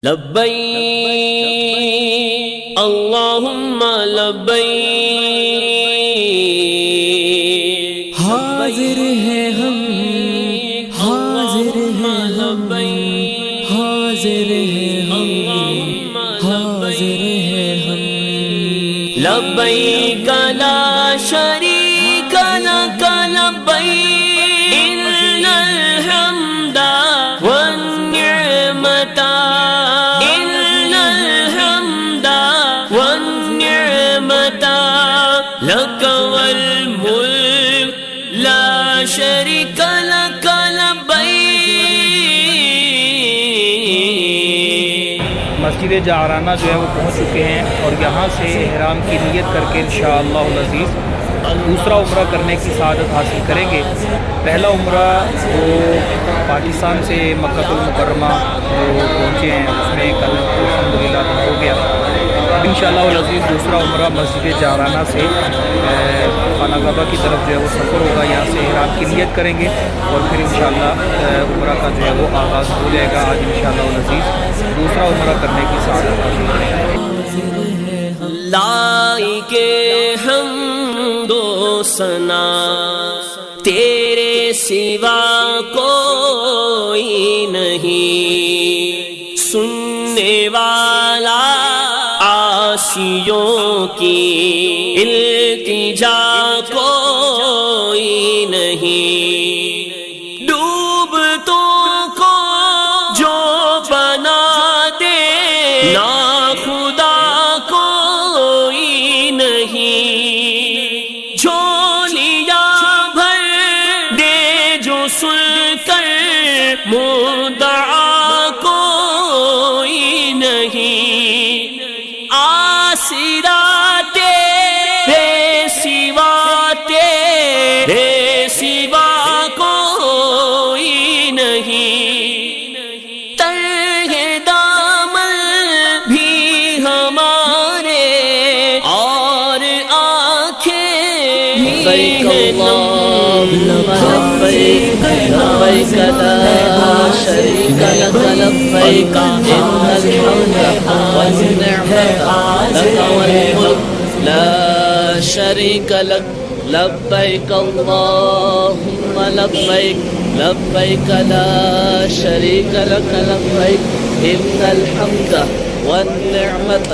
لبیک اللہم لبیک حاضر ہیں ہم، حاضر ہیں ہم، حاضر ہیں ہم، حاضر ہیں ہم۔ لبیک لا شریک لک لبیک ان الحمد والنعمت ان الحمد والنعمت لک والملک لا شریک لک لبیک۔ مسجد جعرانہ جو ہے وہ پہنچ چکے ہیں اور یہاں سے احرام کی نیت کر کے انشاءاللہ العزیز دوسرا عمرہ کرنے کی سعادت حاصل کریں گے۔ پہلا عمرہ وہ پاکستان سے مکہ المکرمہ جو پہنچے ہیں اس میں کل الحمدللہ ہو گیا۔ انشاءاللہ العزیز دوسرا عمرہ مسجد جعرانہ سے خانہ کعبہ کی طرف جو ہے وہ سفر ہوگا، یہاں سے احرام کی نیت کریں گے اور پھر انشاءاللہ عمرہ کا جو ہے وہ آغاز ہو جائے گا۔ آج انشاءاللہ العزیز دوسرا عمرہ کرنے کی سعادت حاصل کریں گے۔ لائق حمد و ثنا تیرے سوا کوئی نہیں، سننے والا عاشیوں کی التجا کوئی نہیں، ڈوبتوں کو جو بنا دے نا خدا کوئی نہیں، جھولیاں بھر دے جو سن کر مدعا کوئی نہیں، آسرا تیرے سوا کوئی نہیں، ترہ دامن بھی ہمارے اور آنکھیں بھی ہیں نم۔ لبیک لبیک لا شریک لک لبیک ان الحمد والنعمت لک والملک لا شریک لک لبیک اللہم لبیک لبیک لا شریک لک لبیک ان الحمد والنعمت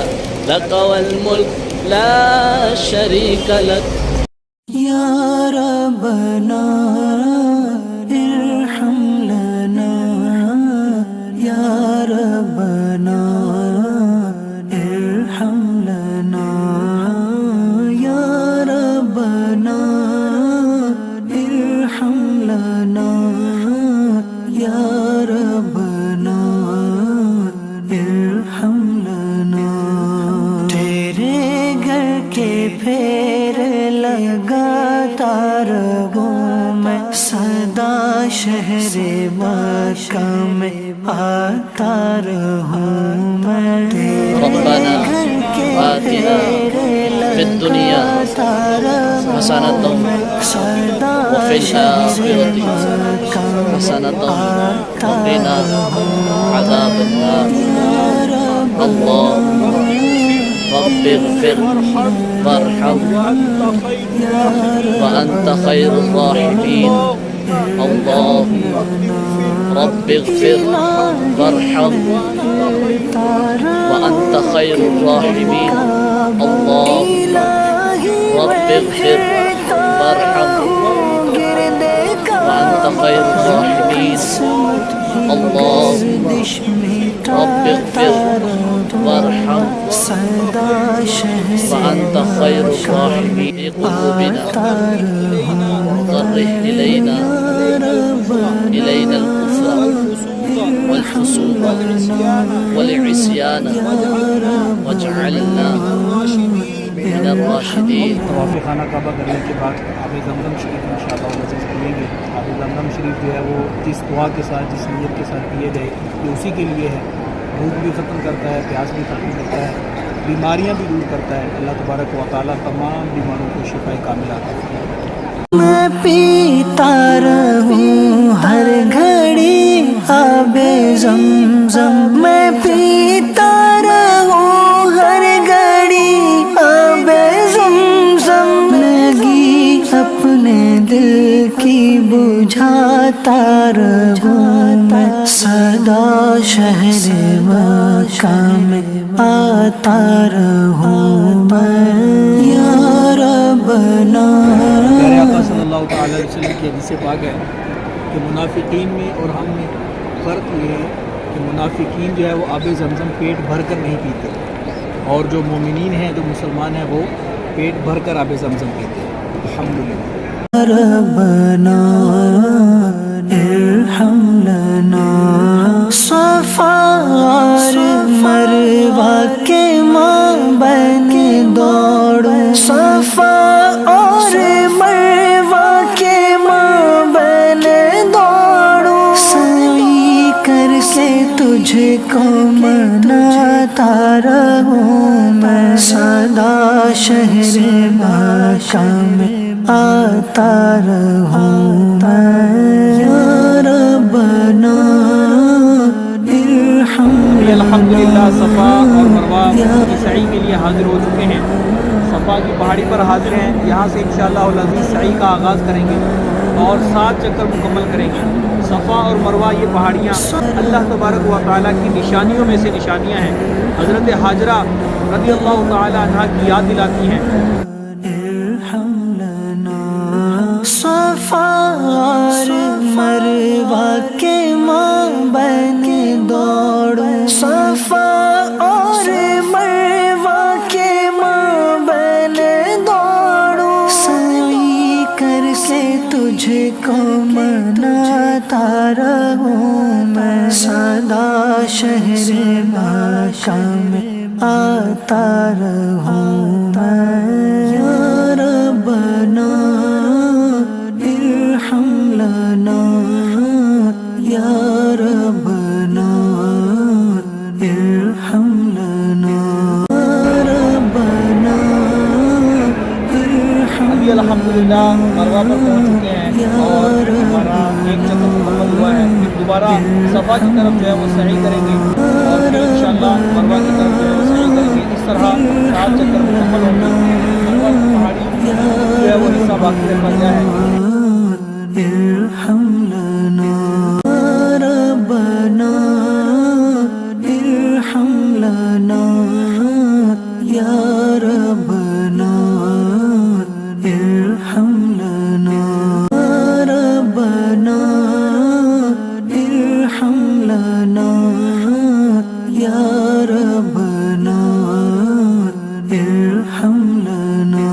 لک والملک لا شریک لک۔ یا ربنا ارحم لنا یا ربنا ارحم لنا یا ربنا ارحم لنا یا ربنا ارحم لنا۔ تیرے گھر کے پھیر لگاتا رہوں میں، سدا شہر مکہ میں آتا رہوں میں۔ ربنا آتنا في الدنيا حسنة وفي الآخرة حسنة وقنا عذاب النار۔ اللهم رب اغفر وارحم وأنت خير الراحمين۔ اللهم رب اغفر وارحم وأنت خير الراحمين۔ اللهم رب اغفر وارحم وأنت خير الراحمين۔ اللهم رب اغفر وارحم وأنت خير الراحمين۔ قلوبنا وكره إلينا الكفر والفسوق والعصيان واجعلنا من الراشدين۔ طواف خانہ کعبہ کرنے کے بعد آب زمزم شریف انشاءاللہ العزیز پئیں گے۔ آب زمزم شریف جو ہے وہ جس دعا کے ساتھ جس نیت کے ساتھ پیے گئے یہ اسی کے لیے ہے، بھوک بھی ختم کرتا ہے، پیاس بھی ختم کرتا ہے، بیماریاں بھی دور کرتا ہے۔ اللہ تبارک و تعالیٰ تمام بیماروں کو شفا کاملہ عطا فرمائے۔ میں پیتا رہوں ہر گھڑی آب زمزم، میں بجھاتا رہوں میں سدا شہر مکہ میں آتا رہوں میں یا ربنا۔ پیارے آقا صلی اللہ تعالیٰ علیہ وسلم کی حدیث پاک ہے کہ منافقین میں اور ہم میں فرق یہ ہے کہ منافقین جو ہے وہ آب زمزم پیٹ بھر کر نہیں پیتے، اور جو مومنین ہیں، جو مسلمان ہیں، وہ پیٹ بھر کر آب زمزم پیتے ہیں۔ الحمدللہ۔ ربنا ارحم لنا صفا اور مروہ کے مابین دوڑو، صفا اور مروہ کے مابین دوڑو، سعی کر کے تجھ کو مناتا رہوں میں سدا شہر مکہ میں آتا رہوں میں یا ربنا ارحم الحمدللہ صفا اور مروہ کی سعی کے لیے حاضر ہو چکے ہیں، صفا کی پہاڑی پر حاضر ہیں۔ یہاں سے انشاءاللہ العزیز سعی کا آغاز کریں گے اور 7 چکر مکمل کریں گے۔ صفا اور مروہ یہ پہاڑیاں اللہ تبارک و تعالیٰ کی نشانیوں میں سے نشانیاں ہیں۔ حضرت حاجرہ رضی اللہ تعالیٰ عنہا کی یاد دلاتی ہیں۔ صفا اور مروہ کے مابین دوڑو، صفا اور مروہ کے مابین دوڑو، سعی کر کے تجھ کو مناتا رہوں میں سدا شہر مکہ میں آتا رہوں میں یا ربنا ارحم لنا یا ربنا ارحم لنا ربنا ارحم ابھی الحمدللہ مروہ پر پہنچ چکے ہیں اور ہمارا 1 چکر مکمل ہوا ہے۔ پھر دوبارہ صفا کی طرف جو ہے وہ سعی کریں گے اور پھر انشاءاللہ مروہ کی طرف جو ہے وہ سعی کریں گے۔ اس طرح 7 چکر مکمل ہوں گے۔ مروہ کی پہاڑی جو ہے وہ حصہ باقی رکھا گیا ہے۔ ارحم لنا ربنا ارحم لنا یا ربنا ارحم لنا ربنا ارحم لنا یا ربنا ارحم لنا۔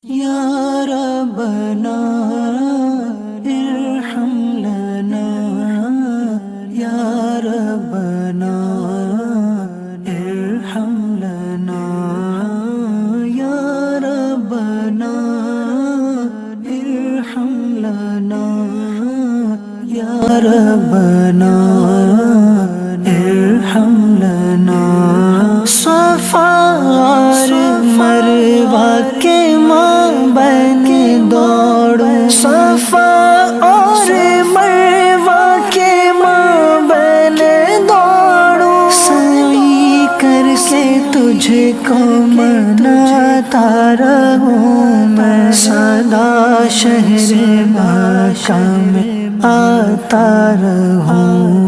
یا ربنا ارحم لنا یا ربنا ارحم لنا یا ربنا ارحم لنا یا ربنا ارحم لنا صفا اور مروہ کے مابین دوڑوں صفا اور مروہ کے مابین دوڑوں سعی کر کے تجھ کو مناتا رہوں میں سدا شہر مکہ میں آتا رہوں